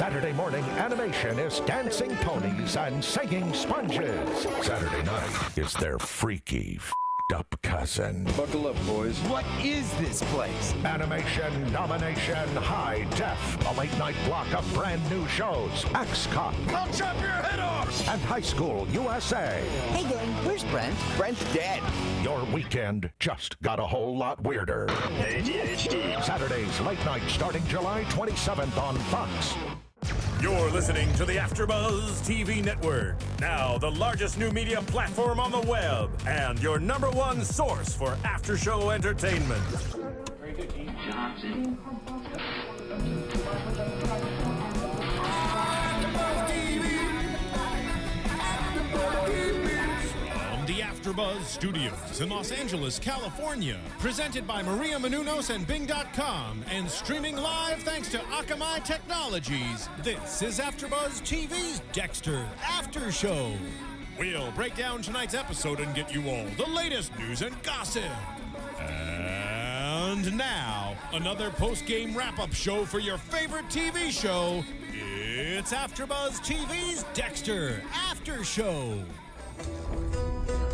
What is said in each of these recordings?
Saturday morning, animation is dancing ponies and singing sponges. Saturday night is their freaky, f***ed-up cousin. Buckle up, boys. What is this place? Animation Domination High Def, a late-night block of brand-new shows. X-Cop. I'll chop your head off! And High School USA. Hey, gang, where's Brent? Brent's dead. Your weekend just got a whole lot weirder. ADHD. Saturdays late night starting July 27th on Fox. You're listening to the AFTERBUZZ TV Network, now the largest new media platform on the web, and your #1 source for after-show entertainment. Johnson. From the AFTERBUZZ Studios in Los Angeles, California, presented by Maria Menounos and Bing.com, and streaming live thanks to Akamai Technologies, this is AFTERBUZZ TV's Dexter After Show. We'll break down tonight's episode and get you all the latest news and gossip. And now, another post-game wrap-up show for your favorite TV show. It's AFTERBUZZ TV's Dexter After Show.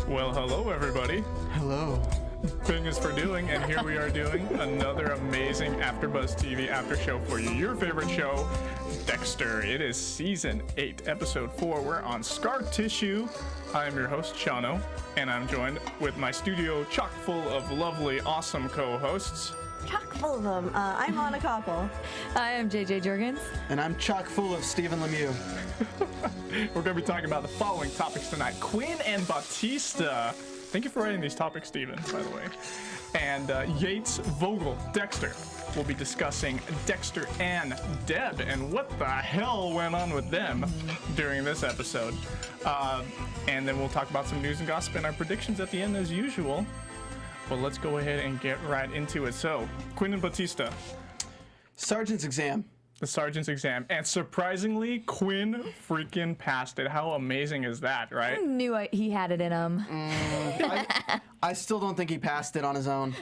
Well, hello, everybody. Hello. Bing is for doing, and here we are doing another amazing AfterBuzz TV after show for you. Your favorite show, Dexter. It is season 8, episode 4. We're on Scar Tissue. I am your host, Shano, and I'm joined with my studio chock full of lovely, awesome co-hosts. Chock full of them. I'm Anna Koppel. I am JJ Jorgens. And I'm chock full of Stephen Lemieux. We're going to be talking about the following topics tonight. Quinn and Batista. Thank you for writing these topics, Stephen, by the way. And Yates, Vogel, Dexter. We'll be discussing Dexter and Deb and what the hell went on with them during this episode. And then we'll talk about some news and gossip and our predictions at the end as usual. But let's go ahead and get right into it. So, Quinn and Batista. Sergeant's exam. The sergeant's exam. And surprisingly, Quinn freaking passed it. How amazing is that, right? I knew he had it in him. I still don't think he passed it on his own.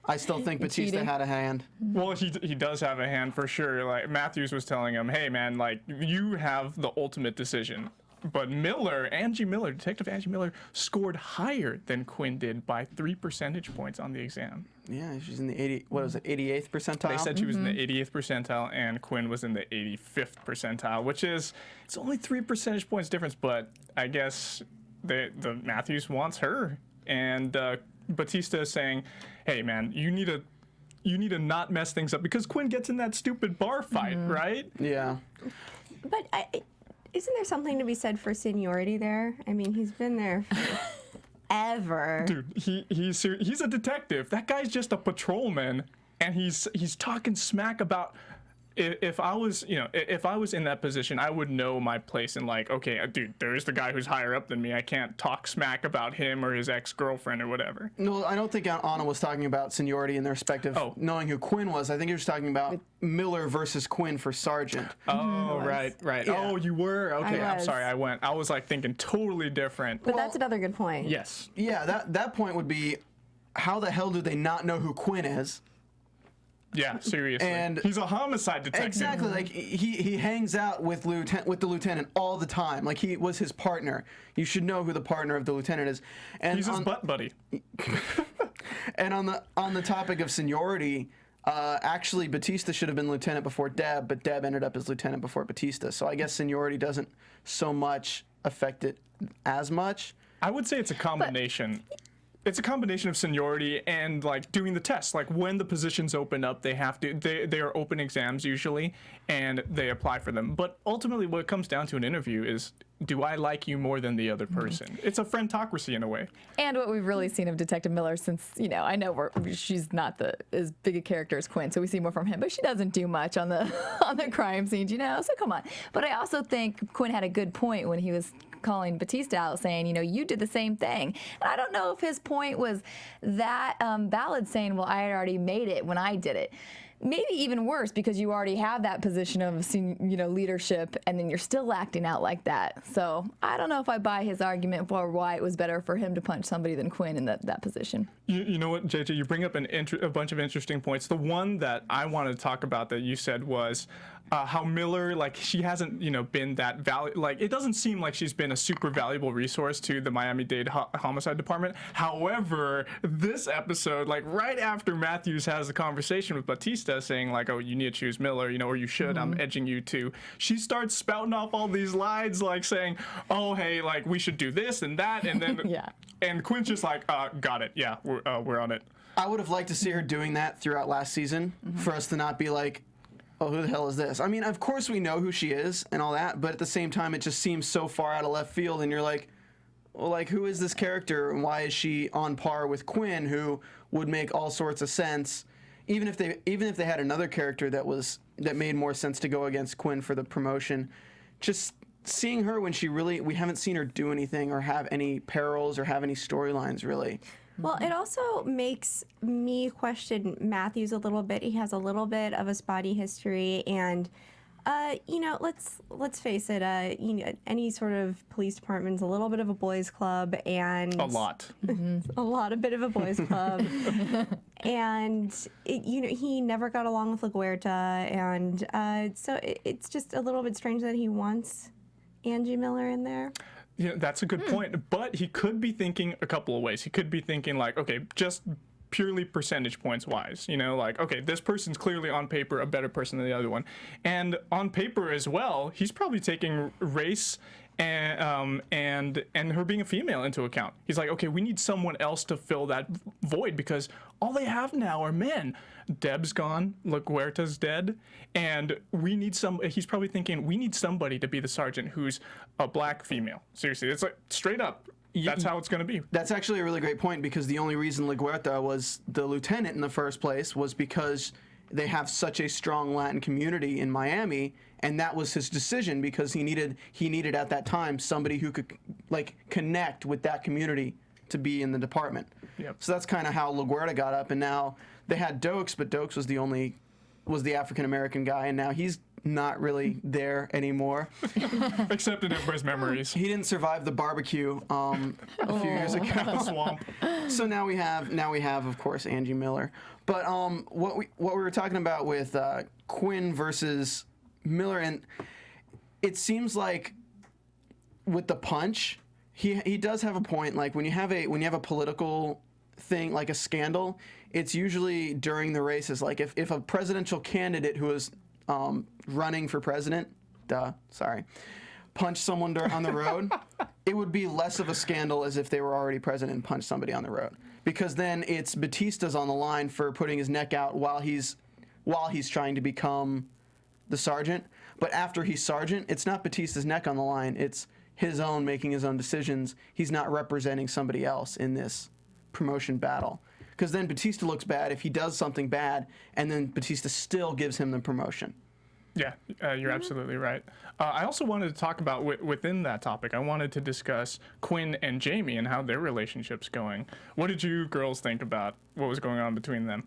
I still think Batista cheating. had a hand. Well, he does have a hand for sure. Like, Matthews was telling him, hey, man, like, you have the ultimate decision. But Detective Angie Miller, scored higher than Quinn did by 3 percentage points on the exam. Yeah, she's in the 88th percentile? They said she was in the 88th percentile, and Quinn was in the 85th percentile, which is, it's only 3 percentage points difference, but I guess the Matthews wants her. And Batista is saying, hey, man, you need to not mess things up, because Quinn gets in that stupid bar fight, right? Yeah. But isn't there something to be said for seniority there? I mean, he's been there forever. Dude, he's a detective. That guy's just a patrolman, and he's talking smack about. If I was in that position, I would know my place and like, okay, dude, there's the guy who's higher up than me. I can't talk smack about him or his ex-girlfriend or whatever. No, I don't think Anna was talking about seniority in the respect of knowing who Quinn was. I think he was talking about Miller versus Quinn for sergeant. Oh, right. Yeah. Oh, you were? Okay, I'm sorry, I was like thinking totally different. But that's another good point. Yes. Yeah, that point would be, how the hell do they not know who Quinn is? Yeah, seriously. And he's a homicide detective. Exactly. Like he hangs out with the lieutenant all the time. Like he was his partner. You should know who the partner of the lieutenant is. And he's his butt buddy. And on the topic of seniority, actually Batista should have been lieutenant before Deb, but Deb ended up as lieutenant before Batista. So I guess seniority doesn't so much affect it as much. I would say it's a combination. It's a combination of seniority and like doing the tests. Like when the positions open up, they are open exams usually, and they apply for them. But ultimately, what it comes down to an interview is, do I like you more than the other person? It's a friendocracy in a way. And what we've really seen of Detective Miller, since I know she's not as big a character as Quinn, so we see more from him. But she doesn't do much on the crime scenes, So come on. But I also think Quinn had a good point when he was calling Batista out, saying, you did the same thing. And I don't know if his point was that valid, saying, well, I had already made it when I did it. Maybe even worse, because you already have that position of leadership, and then you're still acting out like that. So I don't know if I buy his argument for why it was better for him to punch somebody than Quinn in that position. You know what, JJ, you bring up a bunch of interesting points. The one that I wanted to talk about that you said was how Miller, like, she hasn't, been that like, it doesn't seem like she's been a super valuable resource to the Miami-Dade homicide department. However, this episode, like, right after Matthews has the conversation with Batista saying, like, oh, you need to choose Miller, or you should, I'm edging you to, she starts spouting off all these lines, like, saying, oh, hey, like, we should do this and that, and then, and Quinn's just like, got it, yeah, we're on it. I would have liked to see her doing that throughout last season for us to not be like, oh, who the hell is this? I mean, of course we know who she is and all that, but at the same time, it just seems so far out of left field, and you're like, well, like, who is this character, and why is she on par with Quinn, who would make all sorts of sense, even if they had another character that made more sense to go against Quinn for the promotion. Just seeing her when we haven't seen her do anything or have any perils or have any storylines really. Well, it also makes me question Matthews a little bit. He has a little bit of a spotty history, and let's face it. Any sort of police department's a little bit of a boys' club, and a lot a bit of a boys' club, and he never got along with LaGuerta, and so it's just a little bit strange that he wants Angie Miller in there. Yeah, that's a good point, but he could be thinking a couple of ways. He could be thinking like, okay, just purely percentage points wise, like, okay, this person's clearly on paper a better person than the other one. And on paper as well, he's probably taking race and her being a female into account. He's like, okay, we need someone else to fill that void because all they have now are men. Deb's gone, LaGuerta's dead, and we need he's probably thinking, we need somebody to be the sergeant who's a black female. Seriously, it's like straight up. That's how it's going to be. That's actually a really great point, because the only reason LaGuerta was the lieutenant in the first place was because they have such a strong Latin community in Miami, and that was his decision, because he needed at that time somebody who could like connect with that community to be in the department. Yep. So that's kind of how LaGuerta got up, and now they had Dokes, but Dokes was the African American guy, and now he's not really there anymore. Except in everybody's memories. He didn't survive the barbecue a few years ago. Swamp. So now we have of course Angie Miller. But what we were talking about with Quinn versus Miller, and it seems like with the punch, he does have a point. Like when you have a political thing like a scandal, it's usually during the races. Like if a presidential candidate who is running for president, punched someone on the road, it would be less of a scandal as if they were already president and punched somebody on the road. Because then it's Batista's on the line for putting his neck out while he's trying to become the sergeant. But after he's sergeant, it's not Batista's neck on the line. It's his own, making his own decisions. He's not representing somebody else in this promotion battle. Because then Batista looks bad if he does something bad, and then Batista still gives him the promotion. Yeah, you're absolutely right. I also wanted to talk about, within that topic, I wanted to discuss Quinn and Jamie and how their relationship's going. What did you girls think about what was going on between them?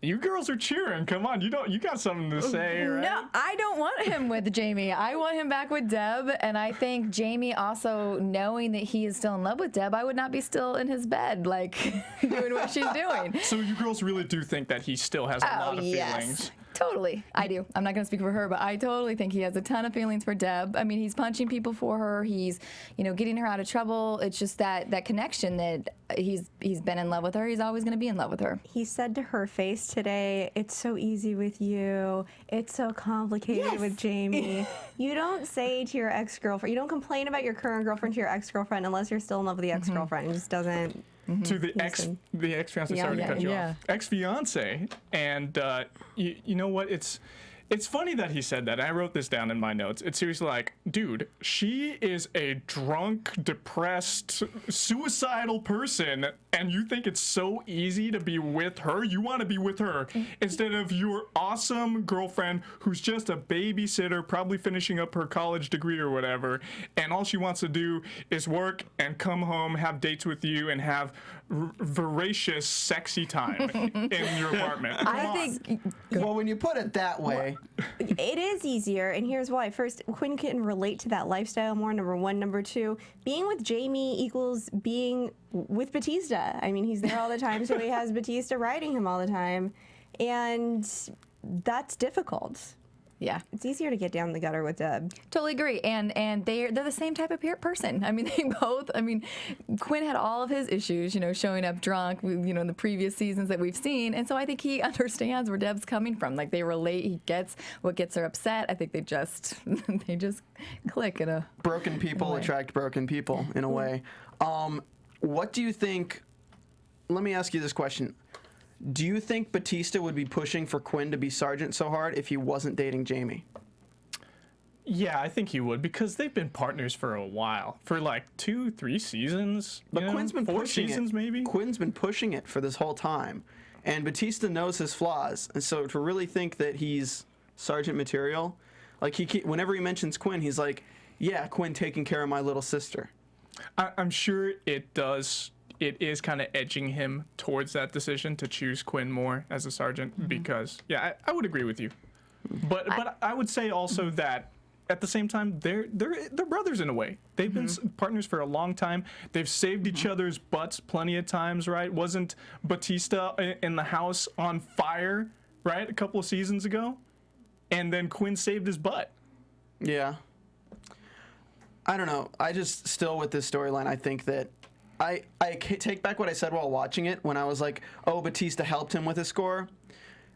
You girls are cheering. Come on, you got something to say, right? No, I don't want him with Jamie. I want him back with Deb, and I think Jamie also, knowing that he is still in love with Deb, I would not be still in his bed, like, doing what she's doing. So you girls really do think that he still has a lot of feelings? Totally. I do. I'm not going to speak for her, but I totally think he has a ton of feelings for Deb. I mean, he's punching people for her. He's, getting her out of trouble. It's just that connection that he's been in love with her. He's always going to be in love with her. He said to her face today, "It's so easy with you. It's so complicated with Jamie." You don't say to your ex-girlfriend, you don't complain about your current girlfriend to your ex-girlfriend unless you're still in love with the ex-girlfriend. It just doesn't... To the ex-fiance, sorry to cut you off. Ex-fiance, and you know what? It's funny that he said that. I wrote this down in my notes. It's seriously like, dude, she is a drunk, depressed, suicidal person, and you think it's so easy to be with her? You want to be with her instead of your awesome girlfriend who's just a babysitter, probably finishing up her college degree or whatever, and all she wants to do is work and come home, have dates with you, and have voracious, sexy time in your apartment. I think... Well, when you put it that way... It is easier, and here's why. First, Quinn can relate to that lifestyle more, number one. Number two, being with Jamie equals being with Batista. I mean, he's there all the time, so he has Batista riding him all the time, and that's difficult. Yeah. It's easier to get down the gutter with Deb. Totally agree, and they're the same type of person. I mean, they both. I mean, Quinn had all of his issues, showing up drunk, in the previous seasons that we've seen, and so I think he understands where Deb's coming from. Like, they relate. He gets what gets her upset. I think they just click in a broken people attract broken people in a way. What do you think? Let me ask you this question. Do you think Batista would be pushing for Quinn to be Sergeant so hard if he wasn't dating Jamie? Yeah, I think he would, because they've been partners for a while, for like 2-3 seasons. But Quinn's been 4 pushing seasons, it. maybe. Quinn's been pushing it for this whole time, and Batista knows his flaws, and so to really think that he's Sergeant material, like whenever he mentions Quinn, he's like, "Yeah, Quinn taking care of my little sister." I'm sure it does. It is kind of edging him towards that decision to choose Quinn more as a sergeant because, yeah, I would agree with you. But I would say also that at the same time, they're brothers in a way. They've been partners for a long time. They've saved each other's butts plenty of times, right? Wasn't Batista in the house on fire, right, a couple of seasons ago? And then Quinn saved his butt. Yeah. I don't know. I just still with this storyline, I think that I take back what I said while watching it when I was like, oh, Batista helped him with his score.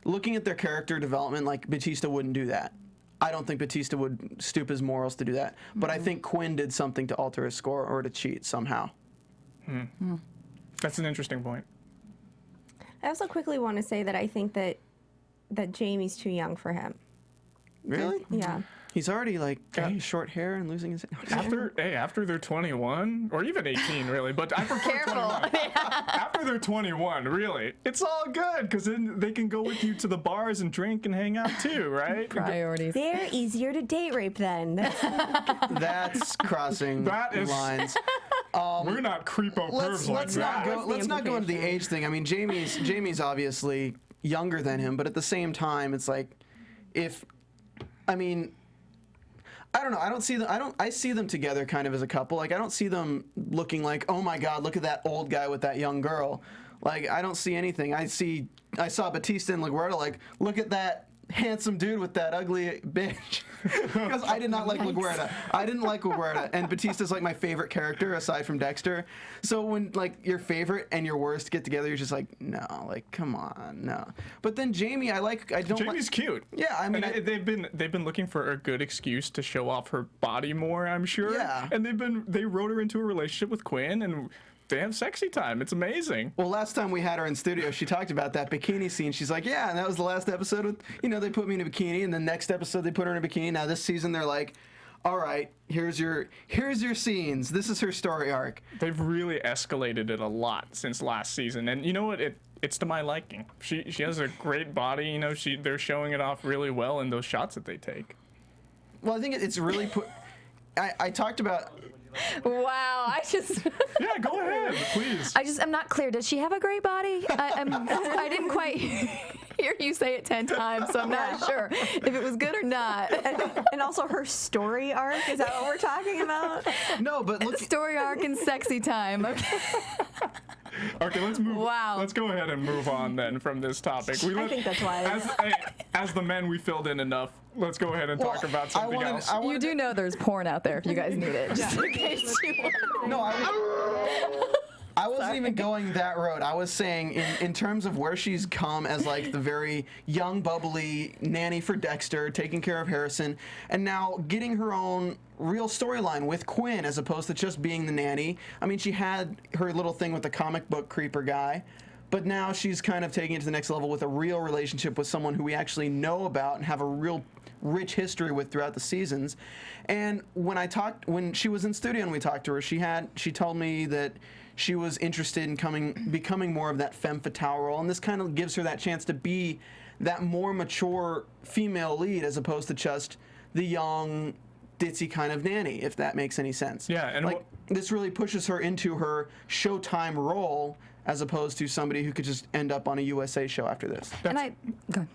Looking at their character development, like Batista wouldn't do that. I don't think Batista would stoop his morals to do that. But I think Quinn did something to alter his score or to cheat somehow. That's an interesting point. I also quickly want to say that I think that Jamie's too young for him. Really? Yeah. He's already like got short hair and losing his. After they're 21 or even 18, really. But I prefer Careful. 21. After they're 21, really, it's all good because then they can go with you to the bars and drink and hang out too, right? priorities. They're easier to date rape then. That's crossing lines. We're not creepo pervs like that. Let's not go into the age thing. I mean, Jamie's obviously younger than him, but at the same time, it's like I don't know. I don't see them. I see them together kind of as a couple. Like I don't see them looking like, oh my God, look at that old guy with that young girl. Like I don't see anything. I saw Batista and LaGuardia like, look at that handsome dude with that ugly bitch. Because I did not like LaGuardia. I didn't like LaGuardia, and Batista's like my favorite character aside from Dexter. So when like your favorite and your worst get together, you're just like, no, like come on, no. But then Jamie, Jamie's cute. Yeah, I mean, they've been looking for a good excuse to show off her body more, I'm sure. Yeah. And they wrote her into a relationship with Quinn, and they have sexy time. It's amazing. Well, last time we had her in studio, she talked about that bikini scene. She's like, yeah, and that was the last episode with, they put me in a bikini, and the next episode they put her in a bikini. Now this season they're like, all right, here's your scenes. This is her story arc. They've really escalated it a lot since last season, and you know what? It's to my liking. She has a great body. They're showing it off really well in those shots that they take. Well, I think it's really put. I talked about. Wow, Yeah, go ahead, please. I'm not clear. Does she have a great body? I didn't quite hear you say it 10 times, so I'm not sure if it was good or not. And also her story arc, is that what we're talking about? No, but look. Story arc and sexy time. Okay. Okay, let's move. Wow. Let's go ahead and move on then from this topic. I think that's why. As the men, we filled in enough. Let's go ahead and talk about something else. You do know there's porn out there if you guys need it. Just in case you want. No, I wasn't even going that road. I was saying in terms of where she's come as like the very young, bubbly nanny for Dexter, taking care of Harrison, and now getting her own real storyline with Quinn as opposed to just being the nanny. I mean, she had her little thing with the comic book creeper guy, but now she's kind of taking it to the next level with a real relationship with someone who we actually know about and have a real rich history with throughout the seasons. And when she was in studio and we talked to her, she told me that she was interested in becoming more of that femme fatale role, and this kind of gives her that chance to be that more mature female lead as opposed to just the young ditzy kind of nanny, if that makes any sense. Yeah, and like this really pushes her into her Showtime role as opposed to somebody who could just end up on a USA show after this. Go ahead.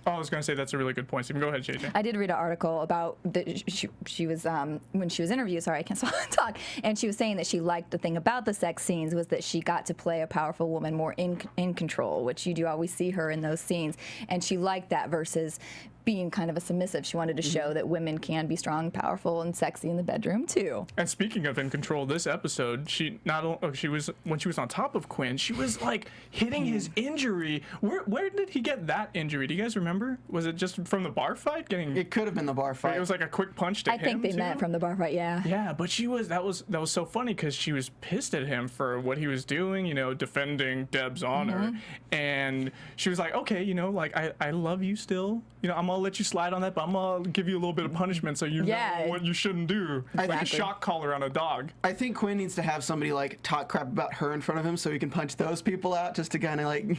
I was going to say that's a really good point, Stephen. Go ahead, JJ. I did read an article about she was when she was interviewed. Sorry, I can't talk. And she was saying that she liked the thing about the sex scenes was that she got to play a powerful woman more in control, which you do always see her in those scenes, and she liked that versus being kind of a submissive. She wanted to show that women can be strong, powerful, and sexy in the bedroom too. And speaking of in control, this episode, she was when she was on top of Quinn, she was like hitting his injury. Where did he get that injury? Do you guys remember? Was it just from the bar fight? It could have been the bar fight. It was like a quick punch to him. I think they met from the bar fight. Yeah. Yeah, but that was so funny because she was pissed at him for what he was doing, defending Deb's honor, and she was like, okay, like I love you still, I'm gonna let you slide on that, but I'm gonna give you a little bit of punishment so you know what you shouldn't do. Like a shock collar on a dog. I think Quinn needs to have somebody like talk crap about her in front of him so he can punch those people out just to kind of like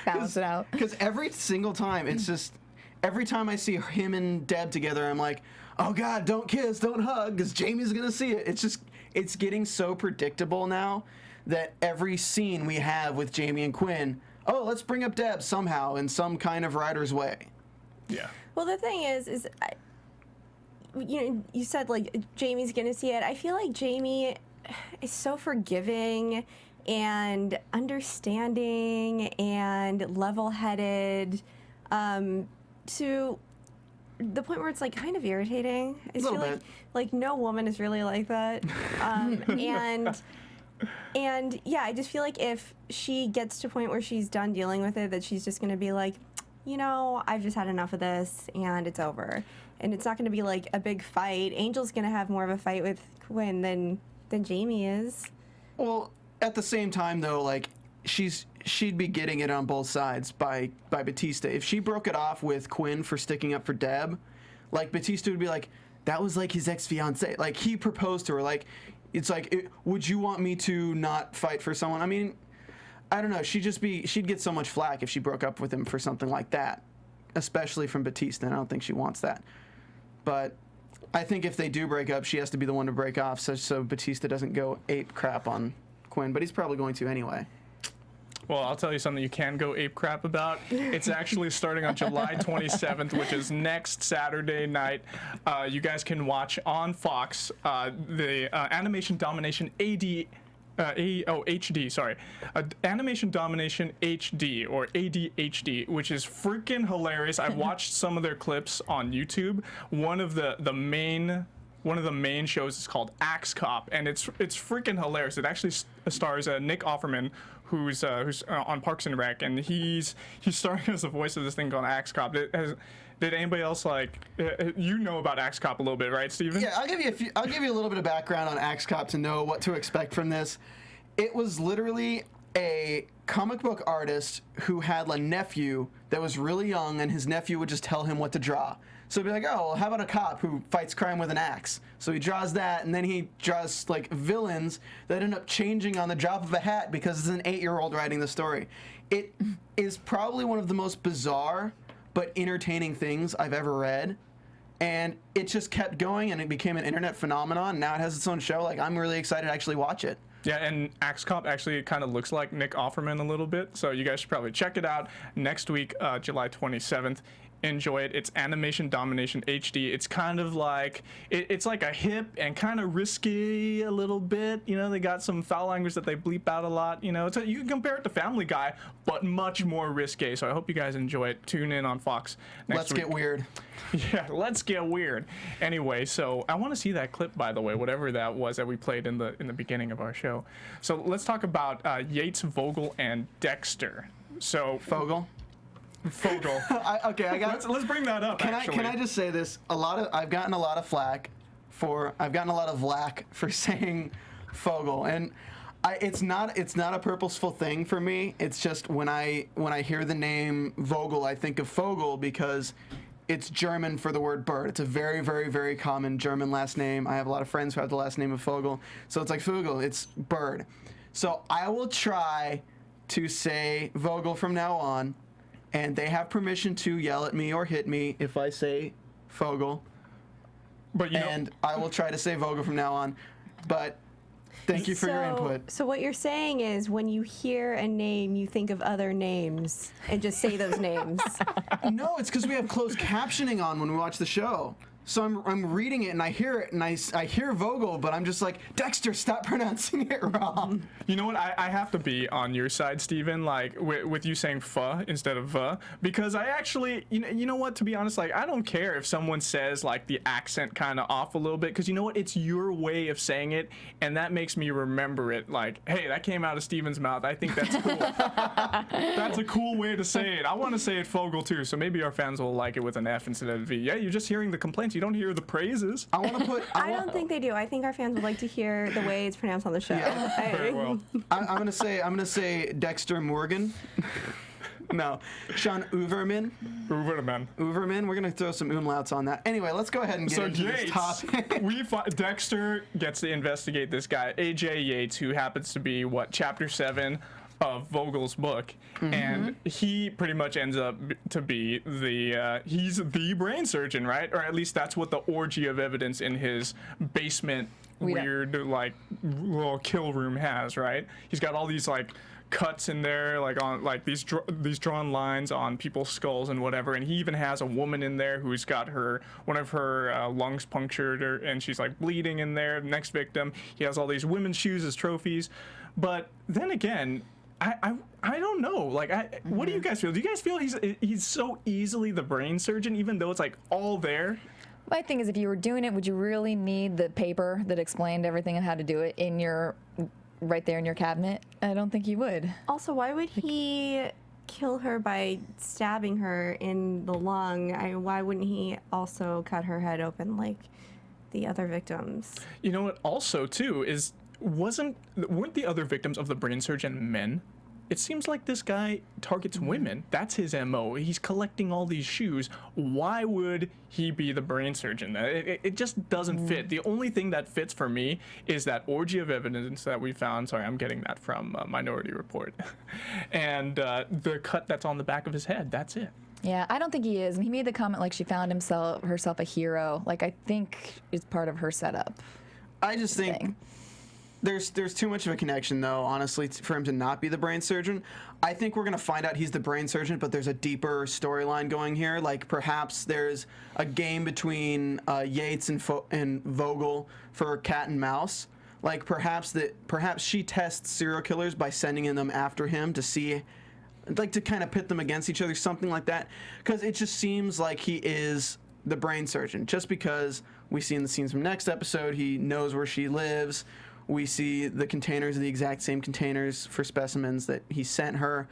balance it out. Because every single time, it's just every time I see him and Deb together, I'm like, oh God, don't kiss, don't hug, because Jamie's gonna see it. It's getting so predictable now that every scene we have with Jamie and Quinn, oh, let's bring up Deb somehow in some kind of writer's way. Yeah. Well, the thing is you said like Jamie's gonna see it. I feel like Jamie is so forgiving and understanding and level-headed to the point where it's like kind of irritating. I feel like no woman is really like that. And yeah, I just feel like if she gets to a point where she's done dealing with it, that she's just gonna be like, I've just had enough of this and it's over. And it's not gonna be like a big fight. Angel's gonna have more of a fight with Quinn than Jamie is. Well, at the same time though, like she'd be getting it on both sides by Batista. If she broke it off with Quinn for sticking up for Deb, like Batista would be like, that was like his ex-fiance. Like he proposed to her. Like it's like, would you want me to not fight for someone? I mean, I don't know. She'd get so much flack if she broke up with him for something like that, especially from Batista. And I don't think she wants that. But I think if they do break up, she has to be the one to break off, so Batista doesn't go ape crap on Quinn. But he's probably going to anyway. Well, I'll tell you something you can go ape crap about. It's actually starting on July 27th, which is next Saturday night. You guys can watch on Fox the Animation Domination HD, sorry. Animation Domination HD, or ADHD, which is freaking hilarious. I've watched some of their clips on YouTube. One of the main shows is called Axe Cop, and it's freaking hilarious. It actually stars Nick Offerman, who's on Parks and Rec, and he's starring as the voice of this thing called Axe Cop. Did anybody else know about Axe Cop a little bit, right, Stephen? Yeah, I'll give you a little bit of background on Axe Cop to know what to expect from this. It was literally a comic book artist who had a nephew that was really young, and his nephew would just tell him what to draw. So he'd be like, oh, well, how about a cop who fights crime with an axe? So he draws that, and then he draws villains that end up changing on the drop of a hat because it's an 8-year-old writing the story. It is probably one of the most bizarre but entertaining things I've ever read. And it just kept going, and it became an internet phenomenon. Now it has its own show. I'm really excited to actually watch it. Yeah, and Axe Cop actually kind of looks like Nick Offerman a little bit, so you guys should probably check it out next week, July 27th. Enjoy it. It's Animation Domination HD. It's kind of like it's like a hip and kind of risky a little bit. They got some foul language that they bleep out a lot. You can compare it to Family Guy, but much more risque. So I hope you guys enjoy it. Tune in on Fox next week. Let's get weird. Yeah, let's get weird. Anyway, so I want to see that clip, by the way, whatever that was that we played in the beginning of our show. So let's talk about Yates, Vogel, and Dexter. So Vogel. Let's bring that up. Can I just say this? I've gotten a lot of flack for saying Vogel, and it's not a purposeful thing for me. It's just when I hear the name Vogel, I think of Vogel because it's German for the word bird. It's a very, very, very common German last name. I have a lot of friends who have the last name of Vogel, so it's like Vogel. It's bird. So I will try to say Vogel from now on. And they have permission to yell at me or hit me if I say Vogel. And I will try to say Vogel from now on. But thank you for your input. So what you're saying is when you hear a name, you think of other names and just say those names. No, it's because we have closed captioning on when we watch the show. So I'm reading it and I hear it and I hear Vogel, but I'm just like, Dexter, stop pronouncing it wrong. You know what? I have to be on your side, Stephen, like with you saying "fuh" instead of "vuh," because I actually, you know what? To be honest, like I don't care if someone says like the accent kind of off a little bit, because you know what? It's your way of saying it, and that makes me remember it. Like, hey, that came out of Stephen's mouth. I think that's cool. That's a cool way to say it. I want to say it Vogel too, so maybe our fans will like it with an F instead of a V. Yeah, you're just hearing the complaints. You don't hear the praises. I want to put. I don't think they do. I think our fans would like to hear the way it's pronounced on the show. Very well. I'm gonna say Dexter Morgan. No, Sean Uverman. Uverman. We're gonna throw some umlauts on that. Anyway, let's go ahead and get into this topic. Dexter gets to investigate this guy, AJ Yates, who happens to be chapter 7 of Vogel's book, and he pretty much ends up to be he's the brain surgeon, right? Or at least that's what the orgy of evidence in his basement weird like little kill room has, right? He's got all these like cuts in there, like on like these drawn lines on people's skulls and whatever, and he even has a woman in there who's got one of her lungs punctured, and she's like bleeding in there. Next victim, he has all these women's shoes as trophies, but then again, I don't know. Like, what do you guys feel? Do you guys feel he's so easily the brain surgeon, even though it's like all there? My thing is, if you were doing it, would you really need the paper that explained everything and how to do it right there in your cabinet? I don't think you would. Also, why would he kill her by stabbing her in the lung? Why wouldn't he also cut her head open like the other victims? You know what? Also, too, is weren't the other victims of the brain surgeon men? It seems like this guy targets women. That's his MO. He's collecting all these shoes. Why would he be the brain surgeon? It just doesn't fit. The only thing that fits for me is that orgy of evidence that we found. Sorry, I'm getting that from Minority Report. And the cut that's on the back of his head. That's it. Yeah, I don't think he is. And he made the comment like she found herself a hero. Like, I think it's part of her setup. I just think there's too much of a connection, though, honestly, for him to not be the brain surgeon. I think we're going to find out he's the brain surgeon, but there's a deeper storyline going here. Like, perhaps there's a game between Yates and Vogel for cat and mouse. Like, perhaps she tests serial killers by sending them after him to see, like, to kind of pit them against each other, something like that. Because it just seems like he is the brain surgeon. Just because we see in the scenes from next episode, he knows where she lives. We see the containers are the exact same containers for specimens that he sent her.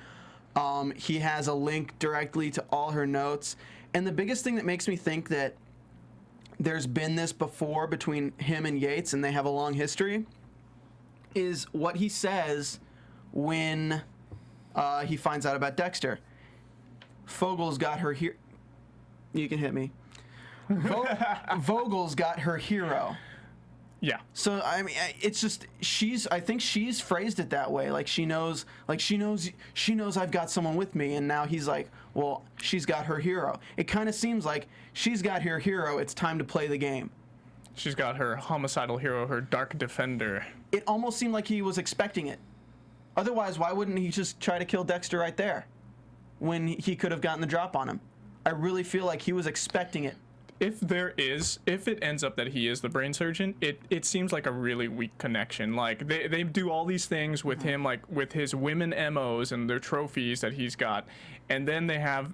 He has a link directly to all her notes. And the biggest thing that makes me think that there's been this before between him and Yates, and they have a long history, is what he says when he finds out about Dexter. Vogel's got her here. You can hit me. Vogel's got her hero. Yeah. So I mean, it's just I think she's phrased it that way. Like she knows I've got someone with me, and now he's like, well, she's got her hero. It kind of seems like she's got her hero. It's time to play the game. She's got her homicidal hero, her dark defender. It almost seemed like he was expecting it. Otherwise, why wouldn't he just try to kill Dexter right there when he could have gotten the drop on him? I really feel like he was expecting it. If it ends up that he is the brain surgeon, it seems like a really weak connection. Like they do all these things with him, like with his women MOs and their trophies that he's got, and then they have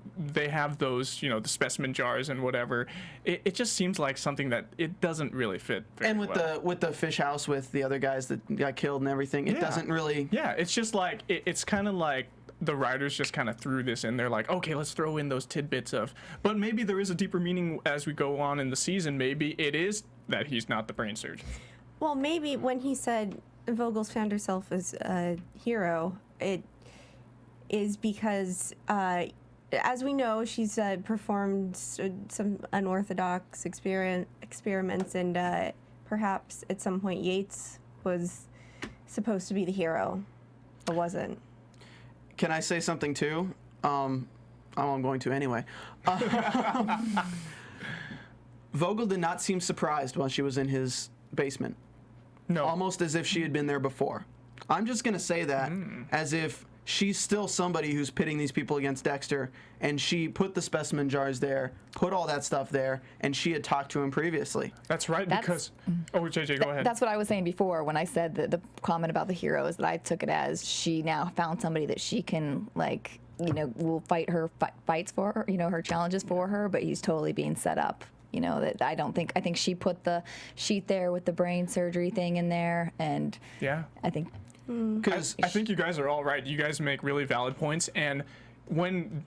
those, the specimen jars and whatever. It just seems like something that it doesn't really fit very well. And with the fish house with the other guys that got killed and everything, it doesn't really. Yeah, it's just like it's kind of like the writers just kind of threw this in there, like, okay, let's throw in those tidbits of, but maybe there is a deeper meaning as we go on in the season. Maybe it is that he's not the brain surgeon. Well, maybe when he said Vogel's found herself as a hero, it is because, as we know, she's performed some unorthodox experiments, and perhaps at some point Yates was supposed to be the hero, but wasn't. Can I say something too? I'm going to anyway. Vogel did not seem surprised while she was in his basement. No. Almost as if she had been there before. I'm just going to say that as if she's still somebody who's pitting these people against Dexter, and she put the specimen jars there, put all that stuff there, and she had talked to him previously. That's right, because... Oh, JJ, go ahead. That's what I was saying before when I said the comment about the heroes, that I took it as she now found somebody that she can, like, you know, will fight her fights for her, you know, her challenges for her, but he's totally being set up. You know, that I think she put the sheet there with the brain surgery thing in there, and yeah, I think I think you guys are all right. You guys make really valid points, and when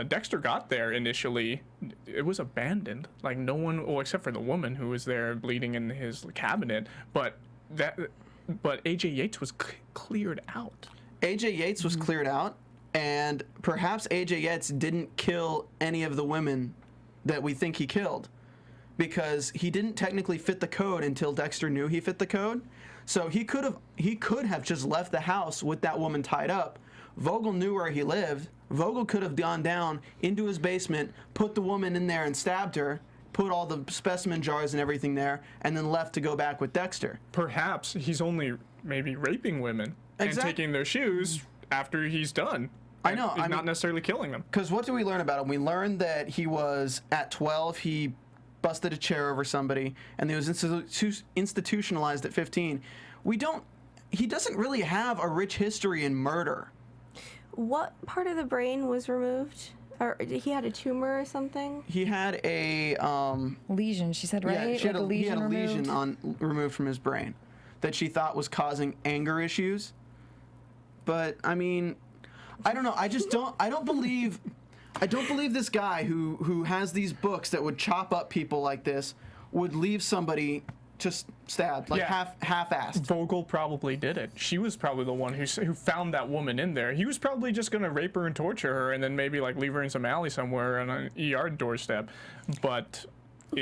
Dexter got there initially, it was abandoned. Like no one, well, except for the woman who was there bleeding in his cabinet, but AJ Yates was cleared out. AJ Yates was cleared out, and perhaps AJ Yates didn't kill any of the women that we think he killed, because he didn't technically fit the code until Dexter knew he fit the code. So he could have just left the house with that woman tied up. Vogel knew where he lived. Vogel could have gone down into his basement, put the woman in there and stabbed her, put all the specimen jars and everything there, and then left to go back with Dexter. Perhaps he's only maybe raping women and taking their shoes after he's done. I know. He's not necessarily killing them. Because what do we learn about him? We learned that he was, at 12, he busted a chair over somebody, and he was institutionalized at 15. He doesn't really have a rich history in murder. What part of the brain was removed? Or he had a tumor or something? He had a lesion, she said, right? Yeah, he had a removed? lesion removed from his brain that she thought was causing anger issues. But I mean, I don't know. I don't believe this guy who has these books that would chop up people like this would leave somebody just stabbed, like half-assed. Vogel probably did it. She was probably the one who found that woman in there. He was probably just gonna rape her and torture her, and then maybe like leave her in some alley somewhere on an ER doorstep. But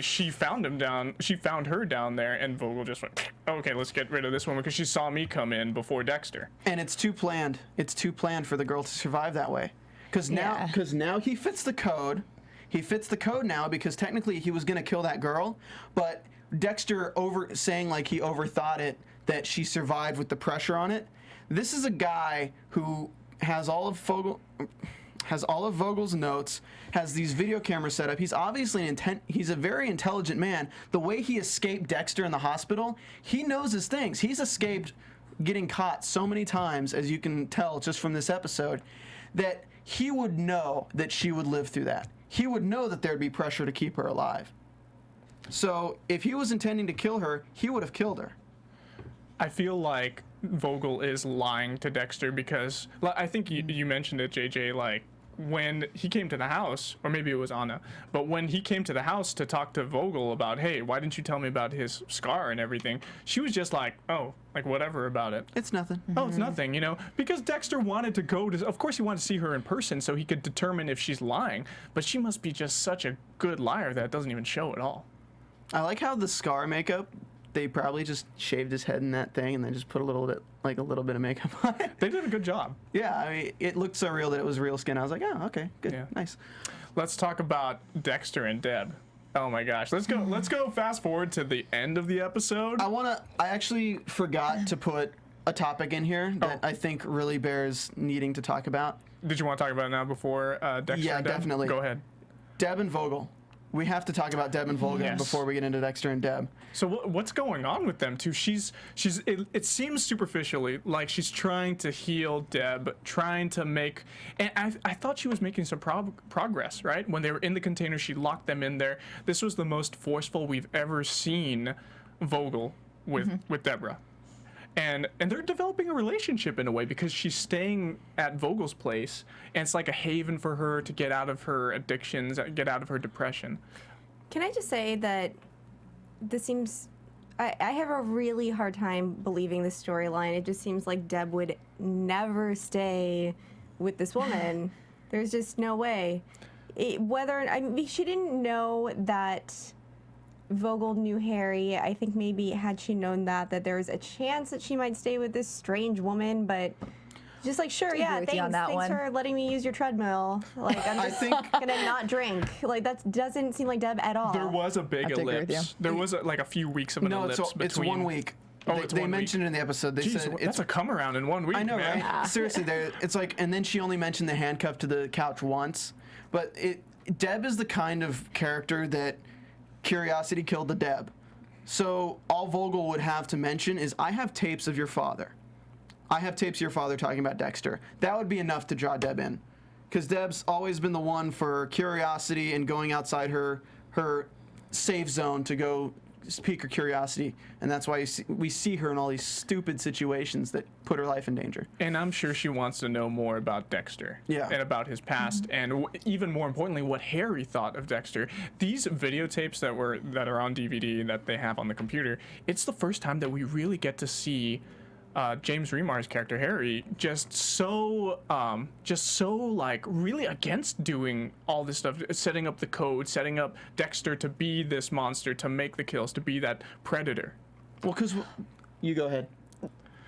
she found her down there, and Vogel just went, okay, let's get rid of this woman because she saw me come in before Dexter. And it's too planned. It's too planned for the girl to survive that way. Because now he fits the code. He fits the code now because technically he was gonna kill that girl, but Dexter saying like he overthought it, that she survived with the pressure on it. This is a guy who has all of Vogel's notes, has these video cameras set up. He's obviously he's a very intelligent man. The way he escaped Dexter in the hospital, he knows his things. He's escaped getting caught so many times, as you can tell just from this episode, that he would know that she would live through that. He would know that there'd be pressure to keep her alive. So if he was intending to kill her, he would have killed her. I feel like Vogel is lying to Dexter because I think you mentioned it, JJ, like when he came to the house, or maybe it was Anna, but when he came to the house to talk to Vogel about, hey, why didn't you tell me about his scar and everything, she was just like, oh, like whatever about it. It's nothing. Oh, it's nothing, you know, because Dexter wanted to go to, of course he wanted to see her in person so he could determine if she's lying, but she must be just such a good liar that it doesn't even show at all. I like how the scar makeup, they probably just shaved his head in that thing and then just put a little bit of makeup on it. They did a good job. Yeah, I mean, it looked so real that it was real skin. I was like, oh, okay, good, Yeah. nice. Let's talk about Dexter and Deb. Oh my gosh, let's go fast forward to the end of the episode. I actually forgot to put a topic in here that I think really bears needing to talk about. Did you want to talk about it now before Dexter Yeah, and Deb? definitely. Go ahead. Deb and Vogel. We have to talk about Deb and Vogel Yes. before we get into Dexter and Deb. So what's going on with them two? It seems superficially like she's trying to heal Deb, trying to make, and I thought she was making some progress, right? When they were in the container, she locked them in there. This was the most forceful we've ever seen Vogel with Deborah. And they're developing a relationship in a way because she's staying at Vogel's place, and it's like a haven for her to get out of her addictions, get out of her depression. Can I just say that this seems... I have a really hard time believing this storyline. It just seems like Deb would never stay with this woman. There's just no way. She didn't know that Vogel knew Harry. I think maybe had she known that there was a chance that she might stay with this strange woman, but just like, sure, yeah, thanks for letting me use your treadmill. Like, I'm just gonna not drink. Like, that doesn't seem like Deb at all. There was a big ellipse. There was like a few weeks of an ellipse between. It's 1 week. Oh, it's they 1 mentioned it in the episode. They Jeez, said that's a come around in 1 week. I know, man. right? Seriously, it's like, and then she only mentioned the handcuff to the couch once. But Deb is the kind of character that curiosity killed the Deb. So all Vogel would have to mention is, I have tapes of your father. I have tapes of your father talking about Dexter. That would be enough to draw Deb in. Because Deb's always been the one for curiosity and going outside her safe zone to go pique her curiosity, and that's why we see her in all these stupid situations that put her life in danger. And I'm sure she wants to know more about Dexter. Yeah. And about his past, and even more importantly, what Harry thought of Dexter. These videotapes that are on DVD that they have on the computer, it's the first time that we really get to see James Remar's character Harry just so like really against doing all this stuff, setting up the code, setting up Dexter to be this monster, to make the kills, to be that predator. Well, because you go ahead.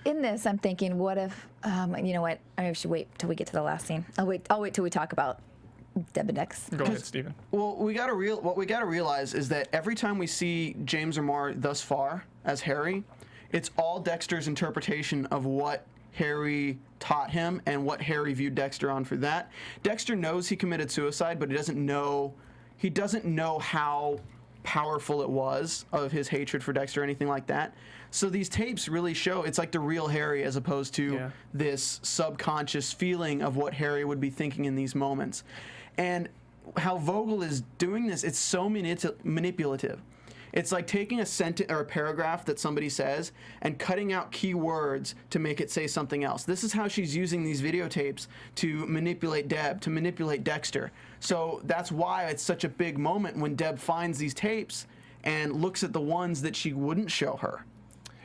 In this, I'm thinking, what if, you know what? I should wait till we get to the last scene. I'll wait till we talk about Deb and Dex. Go ahead, Stephen. Well, what we gotta realize is that every time we see James Remar thus far as Harry, it's all Dexter's interpretation of what Harry taught him and what Harry viewed Dexter on for that. Dexter knows he committed suicide, but he doesn't know how powerful it was of his hatred for Dexter or anything like that. So these tapes really show it's like the real Harry as opposed to this subconscious feeling of what Harry would be thinking in these moments. And how Vogel is doing this, it's so manipulative. It's like taking a sentence or a paragraph that somebody says and cutting out key words to make it say something else. This is how she's using these videotapes to manipulate Deb, to manipulate Dexter. So that's why it's such a big moment when Deb finds these tapes and looks at the ones that she wouldn't show her.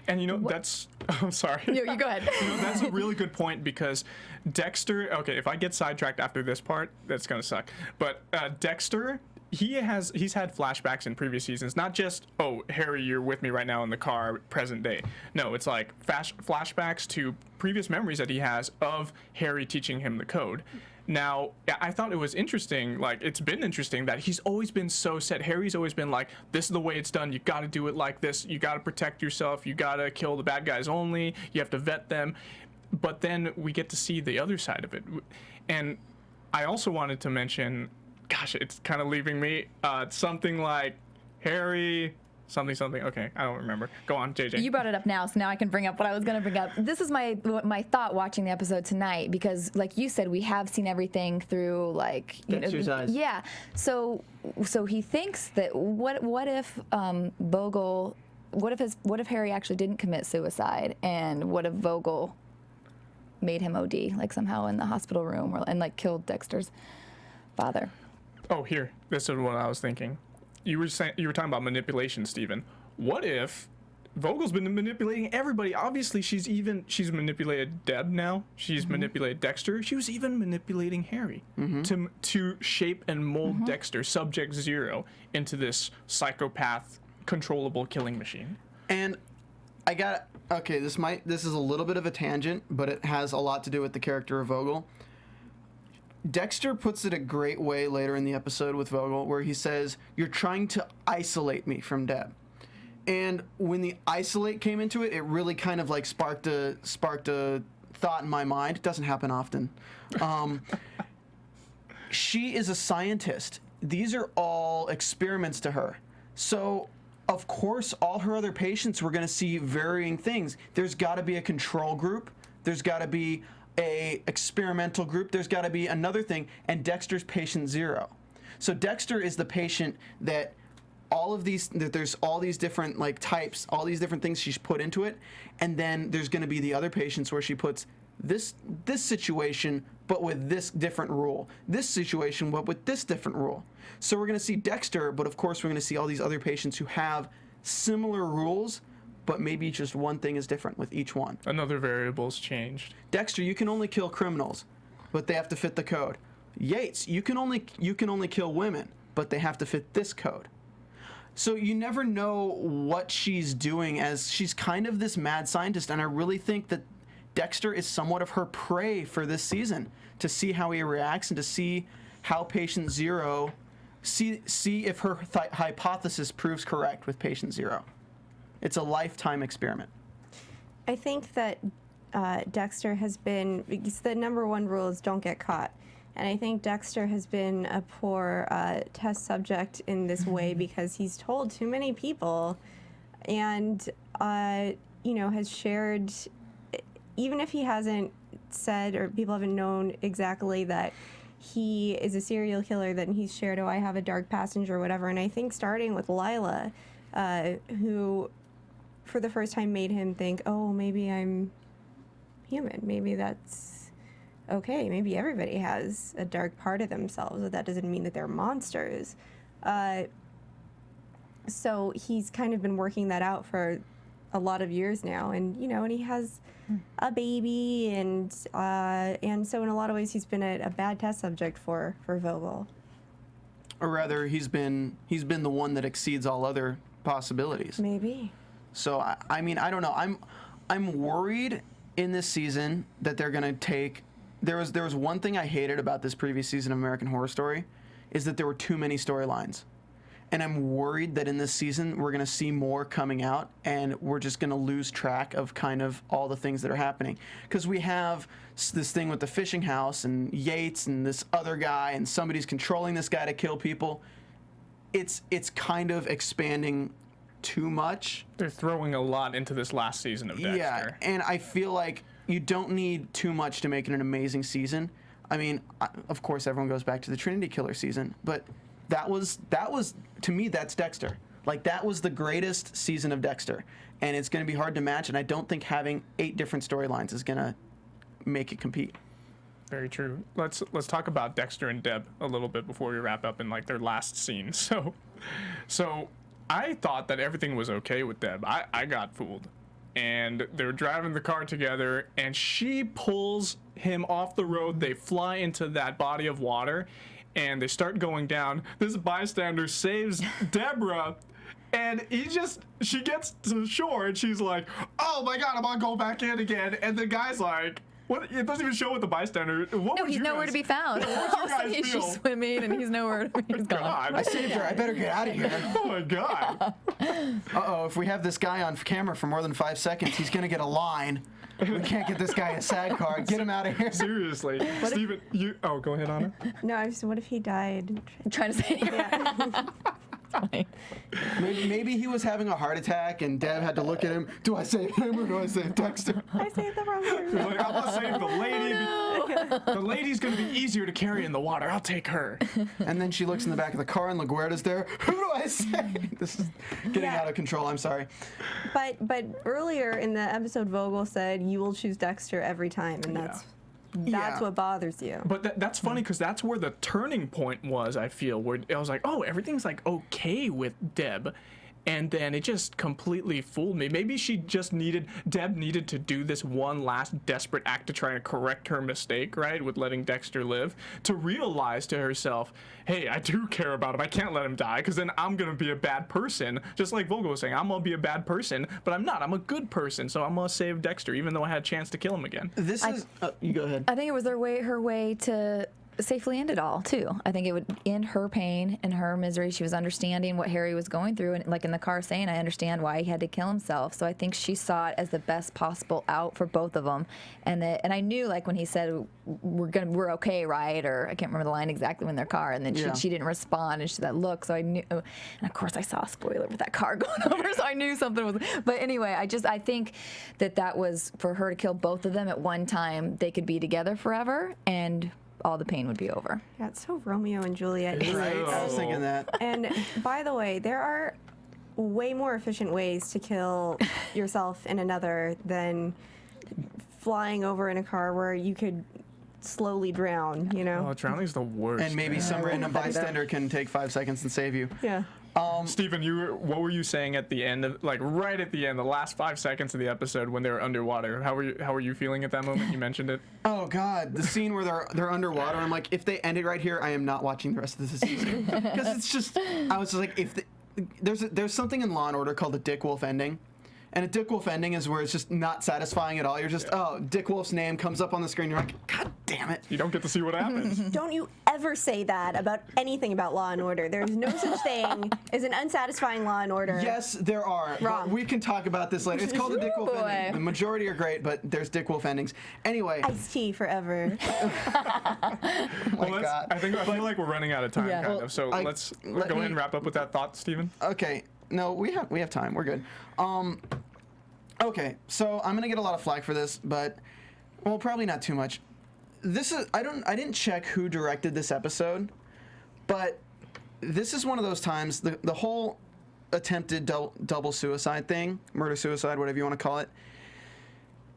And you know, that's, I'm sorry. No, you go ahead. You know, that's a really good point, because Dexter, okay, if I get sidetracked after this part, that's going to suck. But Dexter, he's had flashbacks in previous seasons, not just, oh, Harry, you're with me right now in the car, present day. No, it's like flashbacks to previous memories that he has of Harry teaching him the code. Now, I thought it was interesting, like, it's been interesting that he's always been so set. Harry's always been like, this is the way it's done. You got to do it like this. You got to protect yourself. You got to kill the bad guys only. You have to vet them. But then we get to see the other side of it. And I also wanted to mention, gosh, it's kind of leaving me, something like Harry... something. Okay, I don't remember. Go on, JJ. You brought it up now, so now I can bring up what I was going to bring up. This is my thought watching the episode tonight, because, like you said, we have seen everything through, like, Dexter's eyes. Yeah. So he thinks that what if Vogel, what if Harry actually didn't commit suicide, and what if Vogel made him OD, like somehow in the hospital room, and like killed Dexter's father? Oh, here. This is what I was thinking. You were talking about manipulation, Stephen. What if Vogel's been manipulating everybody? Obviously, she's manipulated Deb now. She's manipulated Dexter. She was even manipulating Harry to shape and mold Dexter, Subject Zero, into this psychopath, controllable killing machine. And this is a little bit of a tangent, but it has a lot to do with the character of Vogel. Dexter puts it a great way later in the episode with Vogel, where he says, "You're trying to isolate me from Deb." And when the isolate came into it, it really kind of like sparked a thought in my mind. It doesn't happen often. She is a scientist. These are all experiments to her. So, of course, all her other patients were going to see varying things. There's got to be a control group. There's got to be a experimental group. There's got to be another thing, and Dexter's patient zero. So Dexter is the patient that there's all these different like types, all these different things she's put into it, and then there's going to be the other patients where she puts this situation but with this different rule, this situation but with this different rule. So we're going to see Dexter, but of course we're going to see all these other patients who have similar rules, but maybe just one thing is different with each one. Another variable's changed. Dexter, you can only kill criminals, but they have to fit the code. Yates, you can only kill women, but they have to fit this code. So you never know what she's doing, as she's kind of this mad scientist, and I really think that Dexter is somewhat of her prey for this season, to see how he reacts and to see how patient zero, see if her hypothesis proves correct with patient zero. It's a lifetime experiment. I think that Dexter has been, because the number one rule is don't get caught. And I think Dexter has been a poor test subject in this way because he's told too many people and, has shared, even if he hasn't said or people haven't known exactly that he is a serial killer, then he's shared, oh, I have a dark past or whatever. And I think starting with Lila, who for the first time made him think, oh, maybe I'm human. Maybe that's okay. Maybe everybody has a dark part of themselves, but that doesn't mean that they're monsters. So he's kind of been working that out for a lot of years now, and and he has a baby, and so in a lot of ways he's been a bad test subject for Vogel. Or rather, he's been the one that exceeds all other possibilities. Maybe. So I mean, I don't know. I'm worried in this season that they're gonna take. There was one thing I hated about this previous season of American Horror Story, is that there were too many storylines. And I'm worried that in this season we're going to see more coming out and we're just going to lose track of kind of all the things that are happening. Because we have this thing with the fishing house and Yates and this other guy and somebody's controlling this guy to kill people. It's kind of expanding too much. They're throwing a lot into this last season of Dexter. Yeah, and I feel like you don't need too much to make it an amazing season. I mean, of course everyone goes back to the Trinity Killer season, but that was to me, that's Dexter. Like, that was the greatest season of Dexter, and it's going to be hard to match, and I don't think having 8 different storylines is going to make it compete. Very true. Let's talk about Dexter and Deb a little bit before we wrap up in like their last scene. So I thought that everything was okay with Deb. I got fooled. And they're driving the car together, and she pulls him off the road. They fly into that body of water, and they start going down. This bystander saves Deborah, and she gets to shore, and she's like, oh my God, I'm gonna go back in again. And the guy's like, what? It doesn't even show what the bystander. No, he's nowhere to be found. He's just swimming, and he's nowhere. He's gone. I saved her. I better get out of here. Oh my God. Uh-oh, if we have this guy on camera for more than 5 seconds, he's going to get a line. We can't get this guy a SAG card. Get him out of here. Seriously. Stephen, go ahead, Anna. No, what if he died? I'm trying to say. Yeah. Funny. Maybe he was having a heart attack and Deb had to look at him. Do I save him or do I save Dexter? I saved the wrong He's person. like, I'm gonna save the lady. No. The lady's gonna be easier to carry in the water. I'll take her. And then she looks in the back of the car and LaGuardia's there. Who do I save? This is getting out of control. I'm sorry. But earlier in the episode, Vogel said, you will choose Dexter every time, and that's what bothers you. But that's funny because that's where the turning point was, I feel, where I was like, oh, everything's like okay with Deb. And then it just completely fooled me. Maybe Deb needed to do this one last desperate act to try and correct her mistake, right, with letting Dexter live, to realize to herself, hey, I do care about him. I can't let him die because then I'm going to be a bad person. Just like Vogel was saying, I'm going to be a bad person, but I'm not. I'm a good person, so I'm going to save Dexter, even though I had a chance to kill him again. You go ahead. I think it was her way to safely end it all too. I think it would end her pain and her misery. She was understanding what Harry was going through, and like in the car saying, I understand why he had to kill himself. So I think she saw it as the best possible out for both of them. And I knew, like when he said we're okay, right? Or I can't remember the line exactly when their car, and then she didn't respond, and she that look. So I knew, and of course I saw a spoiler with that car going over, so I knew something was. But anyway, I think that was for her to kill both of them at one time. They could be together forever, and all the pain would be over. Yeah, it's so Romeo and Juliet. Right? I was thinking that. And by the way, there are way more efficient ways to kill yourself and another than flying over in a car where you could slowly drown, Oh, drowning's the worst. And maybe some random bystander can take 5 seconds and save you. Yeah. Stephen, what were you saying at the end of, like right at the end, the last 5 seconds of the episode when they were underwater? How were you feeling at that moment? You mentioned it. Oh God, the scene where they're underwater. I'm like, if they ended right here, I am not watching the rest of this season because it's just. I was just like, there's something in Law and Order called the Dick Wolf ending, And a Dick Wolf ending is where it's just not satisfying at all. You're just, oh, Dick Wolf's name comes up on the screen. You're like, God damn it. You don't get to see what happens. Don't you ever say that about anything about Law and Order. There's no such thing as an unsatisfying Law and Order. Yes, there are. Wrong. We can talk about this later. It's called a Dick Wolf Boy. ending. The majority are great, but there's Dick Wolf endings. Anyway. Iced-T forever. Well, I feel like we're running out of time, Yeah. kind of. So let's go ahead and wrap up with that thought, Stephen. Okay. No, we have time. We're good. Okay, so I'm gonna get a lot of flack for this, but well, probably not too much. I didn't check who directed this episode, but this is one of those times the whole attempted double suicide thing, murder suicide, whatever you want to call it.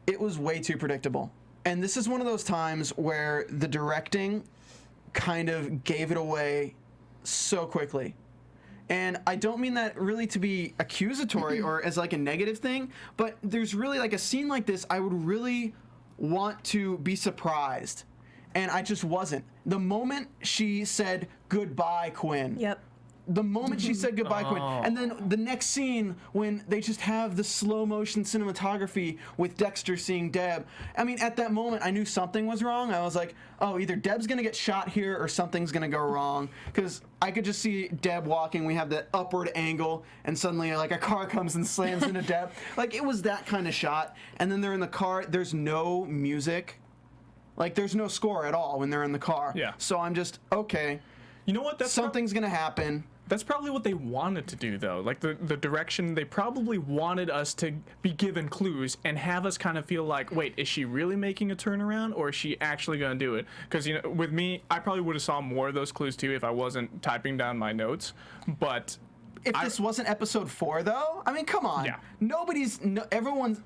It was way too predictable, and this is one of those times where the directing kind of gave it away so quickly. And I don't mean that really to be accusatory or as like a negative thing, but there's really like a scene like this, I would really want to be surprised. And I just wasn't. The moment she said, goodbye, Quinn. Yep. The moment she said goodbye, Quinn. And then the next scene when they just have the slow motion cinematography with Dexter seeing Deb. I mean, at that moment, I knew something was wrong. I was like, oh, either Deb's going to get shot here or something's going to go wrong. Because I could just see Deb walking. We have that upward angle, and suddenly, like, a car comes and slams into Deb. Like, it was that kind of shot. And then they're in the car. There's no music. Like, there's no score at all when they're in the car. Yeah. So I'm just, okay. You know what? Something's going to happen. That's probably what they wanted to do, though. Like, the direction, they probably wanted us to be given clues and have us kind of feel like, wait, is she really making a turnaround, or is she actually going to do it? Because, you know, with me, I probably would have saw more of those clues, too, if I wasn't typing down my notes. But if this wasn't episode 4, though, I mean, come on. Yeah. Everyone's,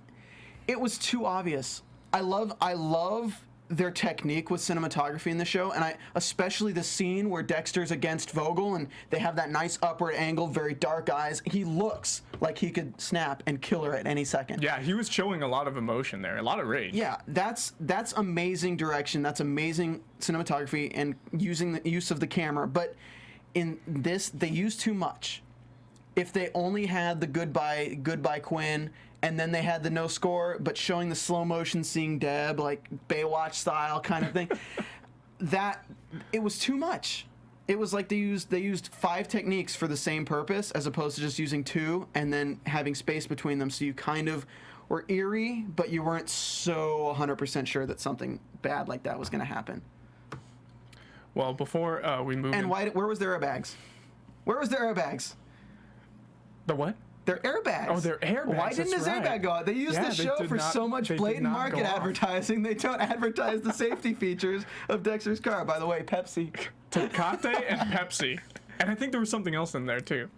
it was too obvious. I love their technique with cinematography in the show, and especially the scene where Dexter's against Vogel and they have that nice upward angle, very dark eyes. He looks like he could snap and kill her at any second. yeah, he was showing a lot of emotion there, a lot of rage. Yeah, that's amazing direction. That's amazing cinematography and using the use of the camera. But in this, they use too much. If they only had the goodbye Quinn, and then they had the no score, but showing the slow motion seeing Deb, like Baywatch style kind of thing, that it was too much. It was like they used 5 techniques for the same purpose as opposed to just using 2 and then having space between them, so you kind of were eerie, but you weren't so 100% sure that something bad like that was going to happen. Well, before we move And where was their airbags? Where was their airbags? The what? They're airbags. Oh, they're airbags. Why didn't his that's right. airbag go out? They use Yeah, the they show did for not- so much they did blatant not market go off. advertising. They don't advertise the safety features of Dexter's car. By the way, Pepsi. Tecate and Pepsi. And I think there was something else in there, too.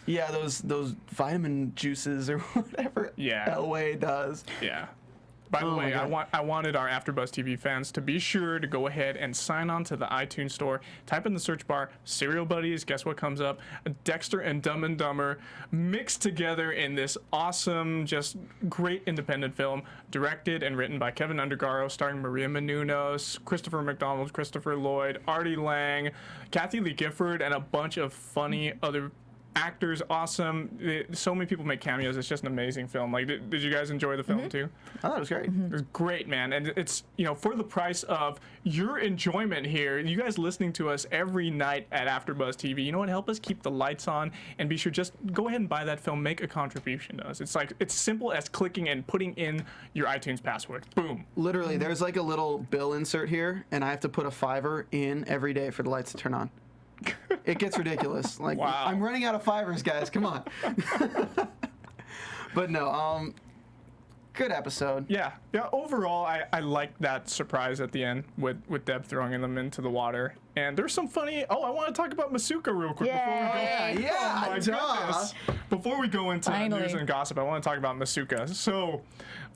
Yeah, those vitamin juices or whatever Yeah. Elway does. Yeah. By the Oh my way, God. I wanted our AfterBuzz TV fans to be sure to go ahead and sign on to the iTunes store. Type in the search bar, Serial Buddies. Guess what comes up? Dexter and Dumb and Dumber mixed together in this awesome, just great independent film, directed and written by Kevin Undergaro, starring Maria Menounos, Christopher McDonald, Christopher Lloyd, Artie Lang, Kathy Lee Gifford, and a bunch of funny other actors. Awesome. So many people make cameos. It's just an amazing film. Like, did you guys enjoy the film too? I thought it was great. It was great, man. And it's, you know, for the price of your enjoyment here, you guys listening to us every night at AfterBuzz TV, you know what? Help us keep the lights on, and be sure, just go ahead and buy that film. Make a contribution to us. It's like, it's simple as clicking and putting in your iTunes password. Boom. Literally, there's like a little bill insert here, and I have to put a $5 in every day for the lights to turn on. It gets ridiculous. Like, Wow. I'm running out of $5, guys. Come on. But no, good episode. Yeah. Overall, I liked that surprise at the end with Deb throwing them into the water. And there's some funny. Oh, I want to talk about Masuka real quick before we go. Yeah, Oh my duh. goodness. Before we go into Finally. news and gossip, I want to talk about Masuka. So,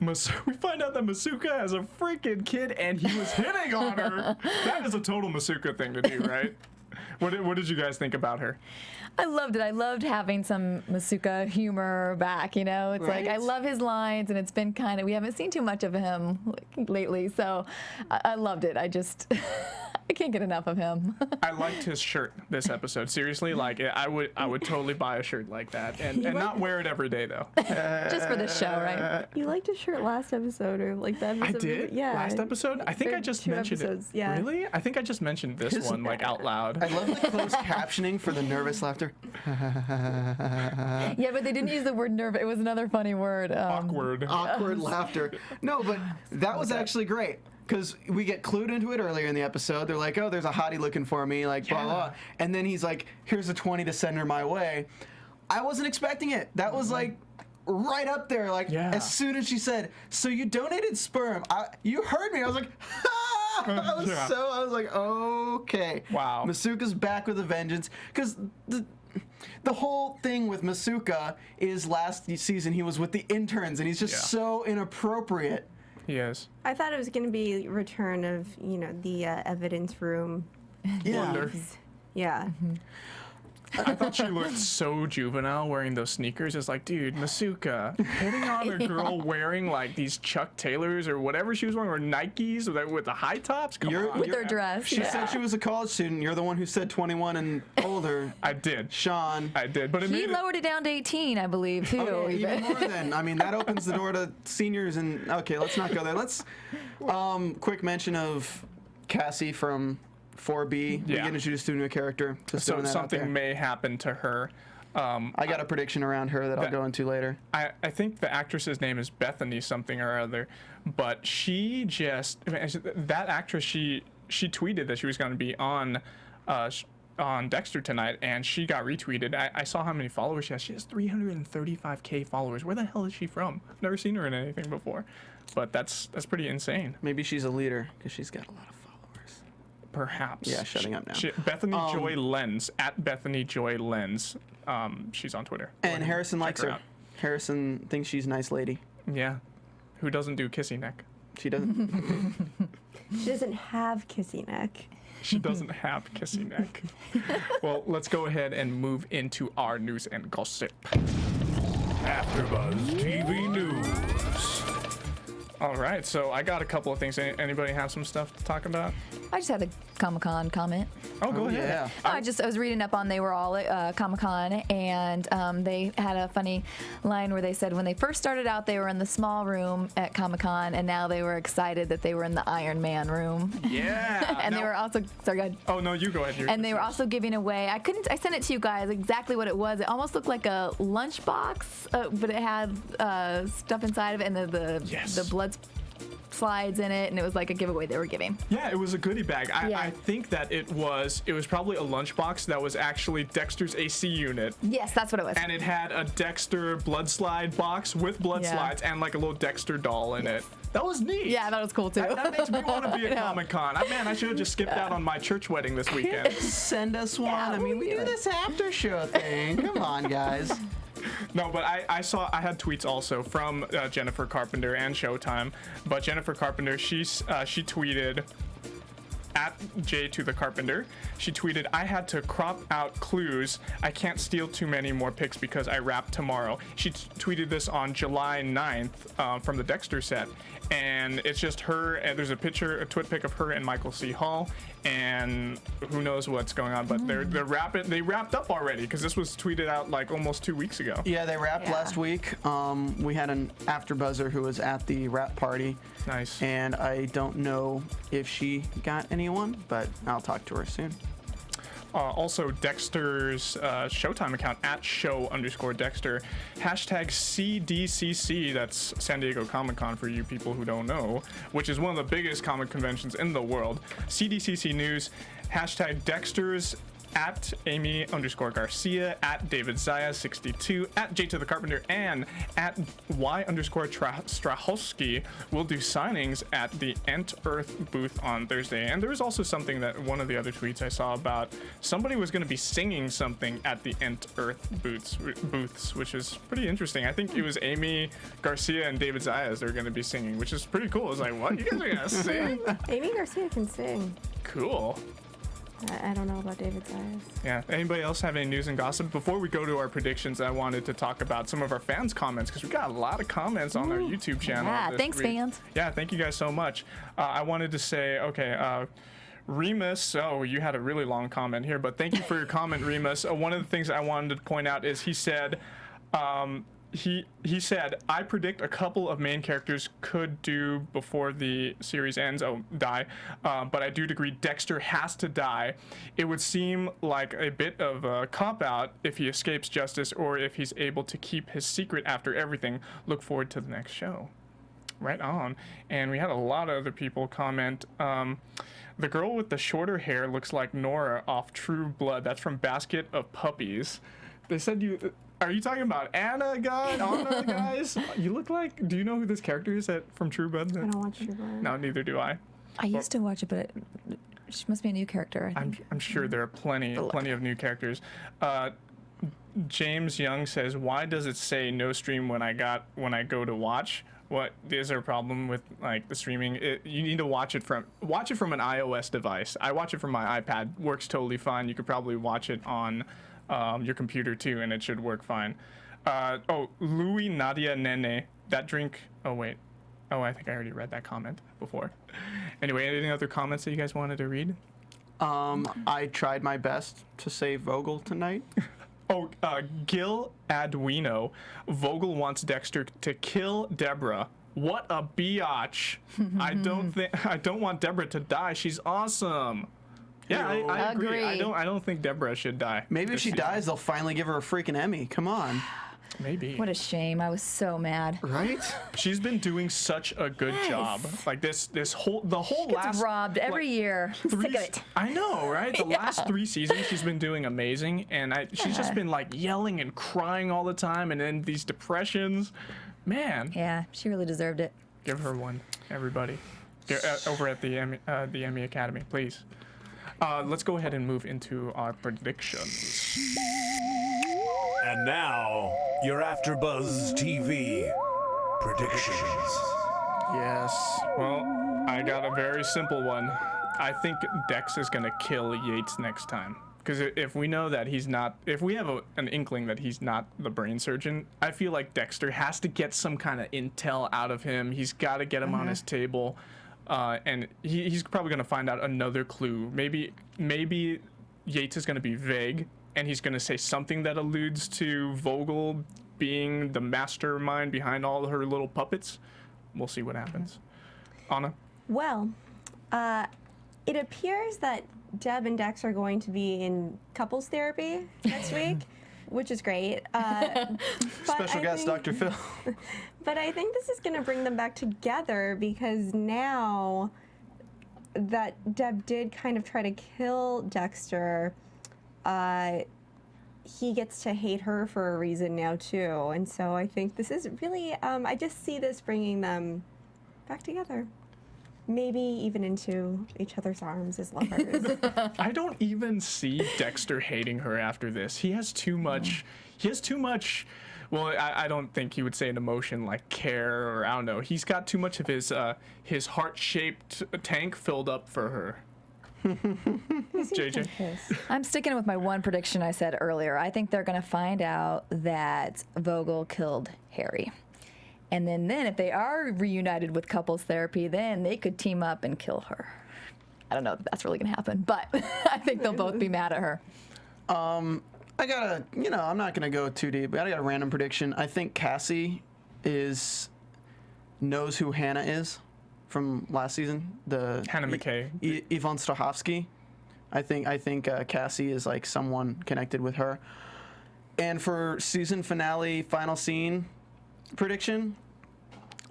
we find out that Masuka has a freaking kid, and he was hitting on her. That is a total Masuka thing to do, right? What did you guys think about her? I loved it. I loved having some Masuka humor back, you know? It's like, I Right? love his lines, and it's been kind of, we haven't seen too much of him lately, so I loved it. I just, I can't get enough of him. I liked his shirt this episode. Seriously, like I would totally buy a shirt like that and not wear it every day though. Just for the show, right? You liked his shirt last episode, or like that I episode? did. Yeah. Last episode. I think Or I just 2 mentioned episodes, it. yeah. Really? I think I just mentioned this one like out loud. I love the closed captioning for the nervous laughter. Yeah, but they didn't use the word nerve. It was another funny word. Awkward. Awkward laughter. No, but that was actually great. Because we get clued into it earlier in the episode. They're like, oh, there's a hottie looking for me, like, blah, blah. And then he's like, here's a 20 to send her my way. I wasn't expecting it. That was like right up there. Like, as soon as she said, so you donated sperm, you heard me. I was like, ha! I was like, okay. Wow. Masuka's back with a vengeance. Because the whole thing with Masuka is last season he was with the interns, and he's just so inappropriate. He is. I thought it was going to be return of, the evidence room. Yeah. Yeah. I thought she looked so juvenile wearing those sneakers. It's like, dude, Masuka, hitting on a girl wearing like these Chuck Taylors or whatever she was wearing, or Nikes with the high tops. Come on. with their dress. She said she was a college student. You're the one who said 21 and older. I did. Sean. I did, but it He made lowered it down to 18, I believe, too. Oh, even more than. I mean, that opens the door to seniors. And okay, let's not go there. Let's quick mention of Cassie from 4B. We get introduced to a new character. Just so something may happen to her. I got a prediction around her that I'll go into later. I think the actress's name is Bethany something or other, but she just that actress she tweeted that she was going to be on Dexter tonight, and she got retweeted. I saw how many followers she has. She has 335K followers. Where the hell is she from? I've never seen her in anything before, but that's pretty insane. Maybe she's a leader because she's got a lot of followers. Perhaps. Yeah, shutting up now. Bethany Joy Lens at Bethany Joy Lens. She's on Twitter. And Harrison likes her. out. Harrison thinks she's a nice lady. Yeah. Who doesn't do kissy neck? She doesn't. She doesn't have kissy neck. She doesn't have kissy neck. Well, let's go ahead and move into our news and gossip. AfterBuzz TV News. All right, so I got a couple of things. Anybody have some stuff to talk about? I just had a Comic-Con comment. Oh, go ahead. Yeah. I was reading up on, they were all at Comic-Con, and they had a funny line where they said when they first started out, they were in the small room at Comic-Con, and now they were excited that they were in the Iron Man room. Yeah. And they were also, sorry, go ahead. Oh, no, you go ahead. And they were also giving away, I sent it to you guys exactly what it was. It almost looked like a lunchbox, but it had stuff inside of it, and the blood slides in it, and it was like a giveaway they were giving. Yeah, it was a goodie bag. I think that it was probably a lunchbox that was actually Dexter's AC unit. Yes, that's what it was. And it had a Dexter blood slide box with blood slides and like a little Dexter doll in it. That was neat. Yeah, that was cool too. That makes me want to be at Comic-Con. Man, I should have just skipped out on my church wedding this weekend. Send us one. I mean, we do this after show thing. Come on, guys. No, but I had tweets also from Jennifer Carpenter and Showtime. But Jennifer Carpenter, she tweeted at J to the Carpenter. She tweeted, "I had to crop out clues. I can't steal too many more pics because I wrap tomorrow." She tweeted this on July 9th from the Dexter set. And it's just her, and there's a twit pic of her and Michael C. Hall, and who knows what's going on, but they wrapped up already, because this was tweeted out like almost 2 weeks ago. Yeah, they wrapped last week. We had an AfterBuzzer who was at the wrap party. Nice. And I don't know if she got anyone, but I'll talk to her soon. Also, Dexter's Showtime account at @show_Dexter, #CDCC, that's San Diego Comic-Con for you people who don't know, which is one of the biggest comic conventions in the world. CDCC News, #Dexter's, at Amy_Garcia, at David Zaya 62, at J to the Carpenter, and at Y_Strahowski will do signings at the Ent Earth booth on Thursday. And there was also something that one of the other tweets I saw about somebody was going to be singing something at the Ent Earth booths, which is pretty interesting. I think it was Amy Garcia and David Zayas that are going to be singing, which is pretty cool. It's like, what? You guys are going to sing? Amy Garcia can sing. Cool. I don't know about David Zayas. Yeah. Anybody else have any news and gossip? Before we go to our predictions, I wanted to talk about some of our fans' comments, because we got a lot of comments on our YouTube channel. Yeah, thanks, week. fans. Yeah, thank you guys so much. I wanted to say, okay, Remus, oh, you had a really long comment here, but thank you for your comment, Remus. One of the things I wanted to point out is he said, he said, I predict a couple of main characters could do before the series ends, die, but I do agree Dexter has to die. It would seem like a bit of a cop-out if he escapes justice or if he's able to keep his secret after everything. Look forward to the next show. Right on. And we had a lot of other people comment. The girl with the shorter hair looks like Nora off True Blood. That's from Basket of Puppies. They said you... Are you talking about Anna, guys? You look like... Do you know who this character is from True Blood? I don't watch True Blood. No, neither do I. I used to watch it, but she must be a new character. I think. I'm sure there are plenty of new characters. James Young says, "Why does it say no stream when I go to watch? What is there a problem with like the streaming? You need to watch it from an iOS device. I watch it from my iPad. Works totally fine. You could probably watch it on your computer too, and it should work fine." Louis Nadia Nene. That drink. Oh wait. Oh, I think I already read that comment before. Anyway, any other comments that you guys wanted to read? I tried my best to save Vogel tonight. Gil Adwino. Vogel wants Dexter to kill Deborah. What a biatch. I don't want Deborah to die. She's awesome. Yeah, I agree. I don't think Deborah should die. Maybe if she dies, they'll finally give her a freaking Emmy. Come on. Maybe. What a shame. I was so mad. Right? She's been doing such a good job. Like the whole Gets last robbed every year. Sick of it. I know, right? The last 3 seasons she's been doing amazing, and she's just been like yelling and crying all the time, and then these depressions. Man. Yeah, she really deserved it. Give her one, everybody. Over at the Emmy Academy, please. Let's go ahead and move into our predictions. And now, your AfterBuzz TV predictions. Yes. Well, I got a very simple one. I think Dex is gonna kill Yates next time. Because if we know that he's not, if we have an inkling that he's not the brain surgeon, I feel like Dexter has to get some kind of intel out of him. He's got to get him on his table. And he's probably going to find out another clue. Maybe Yates is going to be vague, and he's going to say something that alludes to Vogel being the mastermind behind all her little puppets. We'll see what happens. Anna? Well, it appears that Deb and Dex are going to be in couples therapy next week, which is great. Special guest, Dr. Phil. But I think this is going to bring them back together because now that Deb did kind of try to kill Dexter, he gets to hate her for a reason now too. And so I think this is really, I just see this bringing them back together. Maybe even into each other's arms as lovers. I don't even see Dexter hating her after this. He has too much. Well, I don't think he would say an emotion like care or I don't know. He's got too much of his heart-shaped tank filled up for her. JJ? I'm sticking with my one prediction I said earlier. I think they're going to find out that Vogel killed Harry. And then if they are reunited with couples therapy, then they could team up and kill her. I don't know if that's really going to happen, but I think they'll both be mad at her. I got I'm not going to go too deep, but I got a random prediction. I think Cassie knows who Hannah is from last season. Hannah McKay. Yvonne Strahovski. I think Cassie is like someone connected with her. And for season finale, final scene prediction,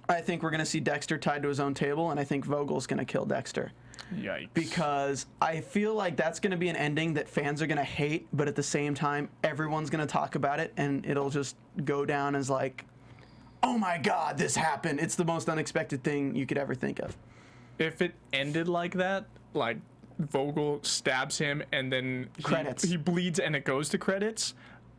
I think we're going to see Dexter tied to his own table, and I think Vogel's going to kill Dexter. Yikes. Because I feel like that's going to be an ending that fans are going to hate, but at the same time, everyone's going to talk about it, and it'll just go down as like, oh my God, this happened. It's the most unexpected thing you could ever think of. If it ended like that, like Vogel stabs him and then he bleeds and it goes to credits,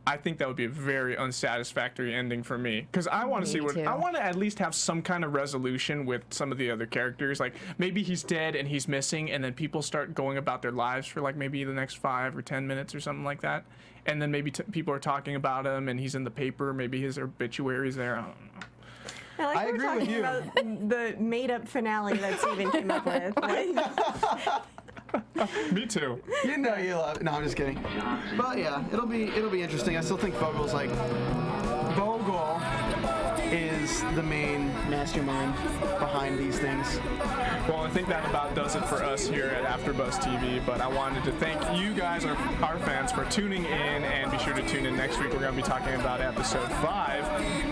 I think that would be a very unsatisfactory ending for me. Because I want to see I want to at least have some kind of resolution with some of the other characters. Like maybe he's dead and he's missing, and then people start going about their lives for like maybe the next 5 or 10 minutes or something like that. And then maybe people are talking about him and he's in the paper. Maybe his obituary's there. I don't know. I agree with you. About the made-up finale that Stephen came up with. Me too. You know you love it. No, I'm just kidding. But yeah, it'll be interesting. I still think Vogel is the main mastermind behind these things. Well, I think that about does it for us here at AfterBuzz TV, but I wanted to thank you guys, our fans, for tuning in, and be sure to tune in next week. We're going to be talking about episode 5,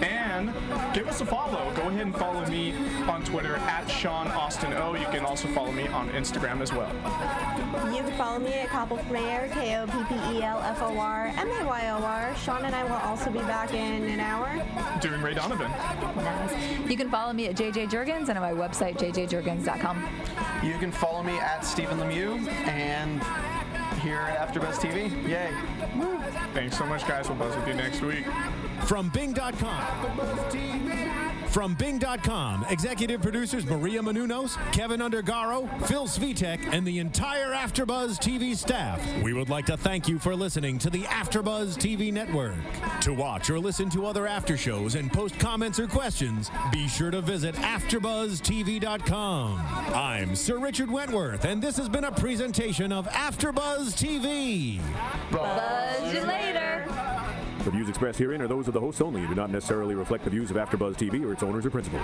and give us a follow. Go ahead and follow me on Twitter at SeanAustinO. You can also follow me on Instagram as well. You can follow me at Koppelmayor, KOPPELFORMAYOR. Sean and I will also be back in an hour. Doing Ray Donovan. You can follow me at JJ Jurgens and on my website, jjjurgens.com. You can follow me at Stephen Lemieux and here at AfterBuzz TV. Yay. Thanks so much, guys. We'll buzz with you next week. From Bing.com, executive producers Maria Menounos, Kevin Undergaro, Phil Svitek, and the entire AfterBuzz TV staff. We would like to thank you for listening to the AfterBuzz TV network. To watch or listen to other after shows and post comments or questions, be sure to visit AfterBuzzTV.com. I'm Sir Richard Wentworth, and this has been a presentation of AfterBuzz TV. Buzz you later. The views expressed herein are those of the hosts only and do not necessarily reflect the views of AfterBuzz TV or its owners or principals.